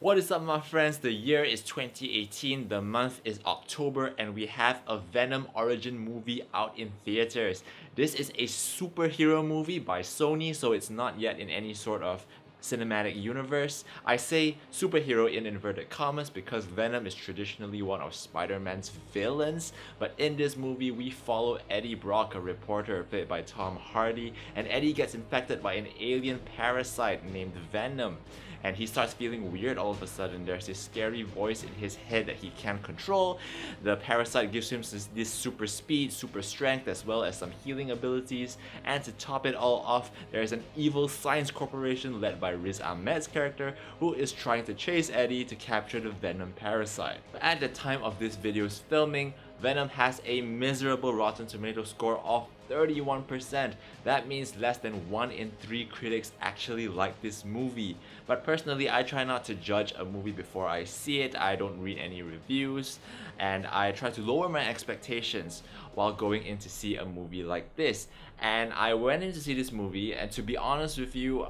What is up, my friends? The year is 2018, the month is October, and we have a Venom origin movie out in theaters. This is a superhero movie by Sony, so it's not yet in any sort of cinematic universe. I say superhero in inverted commas because Venom is traditionally one of Spider-Man's villains, but in this movie we follow Eddie Brock, a reporter played by Tom Hardy, and Eddie gets infected by an alien parasite named Venom. And he starts feeling weird all of a sudden. There's this scary voice in his head that he can't control. The parasite gives him this super speed, super strength, as well as some healing abilities. And to top it all off, there's an evil science corporation led by Riz Ahmed's character, who is trying to chase Eddie to capture the Venom parasite. At the time of this video's filming, Venom has a miserable Rotten Tomatoes score of 31%. That means less than 1 in 3 critics actually like this movie. But personally, I try not to judge a movie before I see it. I don't read any reviews, and I try to lower my expectations while going in to see a movie like this. And I went in to see this movie, and to be honest with you,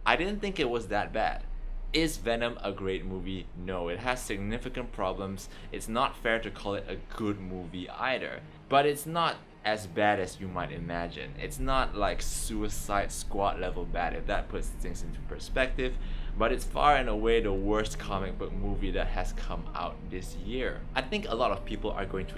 I didn't think it was that bad. Is Venom a great movie? No, it has significant problems. It's not fair to call it a good movie either. But it's not as bad as you might imagine. It's not like Suicide Squad level bad, if that puts things into perspective, but it's far and away the worst comic book movie that has come out this year. I think a lot of people are going to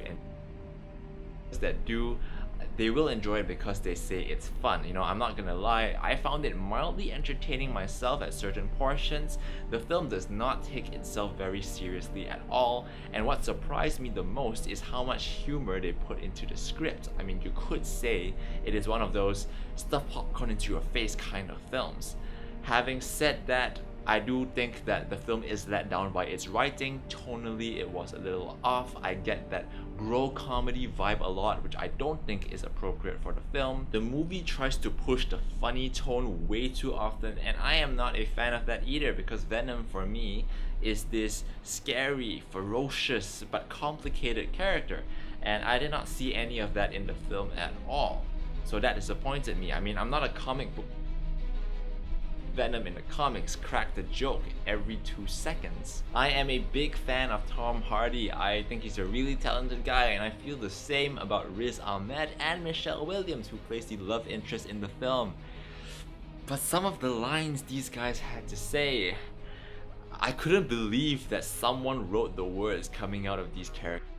they will enjoy it because they say it's fun. You know, I'm not gonna lie, I found it mildly entertaining myself at certain portions. The film does not take itself very seriously at all, and what surprised me the most is how much humor they put into the script. I mean, you could say it is one of those stuff popcorn into your face kind of films. Having said that, I do think that the film is let down by its writing. Tonally, it was a little off. I get that bro comedy vibe a lot, which I don't think is appropriate for the film. The movie tries to push the funny tone way too often, and I am not a fan of that either, because Venom for me is this scary, ferocious, but complicated character, and I did not see any of that in the film at all. So that disappointed me. I mean, I'm not a comic book. Venom in the comics cracked a joke every 2 seconds. I am a big fan of Tom Hardy. I think he's a really talented guy, and I feel the same about Riz Ahmed and Michelle Williams, who plays the love interest in the film. But some of the lines these guys had to say, I couldn't believe that someone wrote the words coming out of these characters.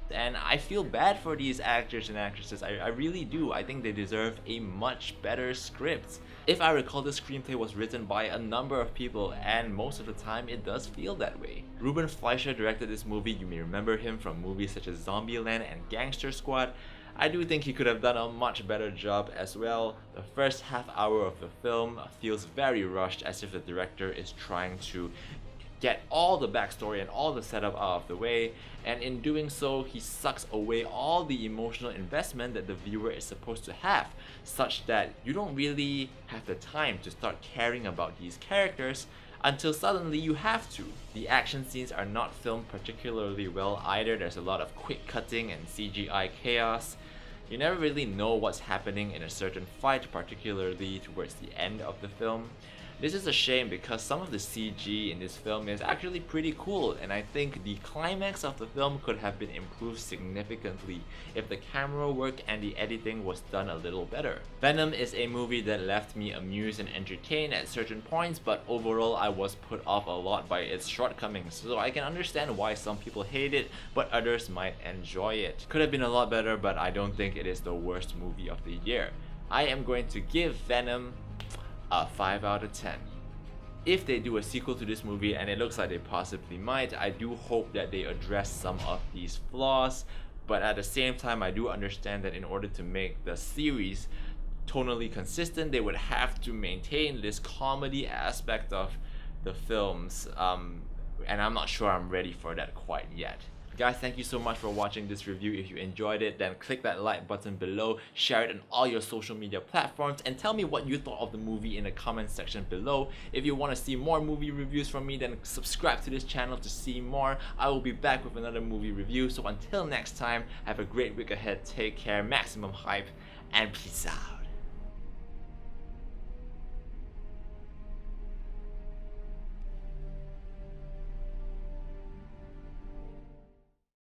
And I feel bad for these actors and actresses, I really do. I think they deserve a much better script. If I recall, the screenplay was written by a number of people, and most of the time it does feel that way. Ruben Fleischer directed this movie. You may remember him from movies such as Zombieland and Gangster Squad. I do think he could have done a much better job as well. The first half hour of the film feels very rushed, as if the director is trying to get all the backstory and all the setup out of the way, and in doing so he sucks away all the emotional investment that the viewer is supposed to have, such that you don't really have the time to start caring about these characters until suddenly you have to. The action scenes are not filmed particularly well either. There's a lot of quick cutting and CGI chaos. You never really know what's happening in a certain fight, particularly towards the end of the film. This is a shame because some of the CG in this film is actually pretty cool, and I think the climax of the film could have been improved significantly if the camera work and the editing was done a little better. Venom is a movie that left me amused and entertained at certain points, but overall I was put off a lot by its shortcomings, so I can understand why some people hate it, but others might enjoy it. Could have been a lot better, but I don't think it is the worst movie of the year. I am going to give Venom a 5 out of 10. If they do a sequel to this movie, and it looks like they possibly might, I do hope that they address some of these flaws, but at the same time I do understand that in order to make the series tonally consistent, they would have to maintain this comedy aspect of the films, and I'm not sure I'm ready for that quite yet. Guys, thank you so much for watching this review. If you enjoyed it, then click that like button below, share it on all your social media platforms, and tell me what you thought of the movie in the comment section below. If you want to see more movie reviews from me, then subscribe to this channel to see more. I will be back with another movie review, so until next time, have a great week ahead, take care, maximum hype, and peace out.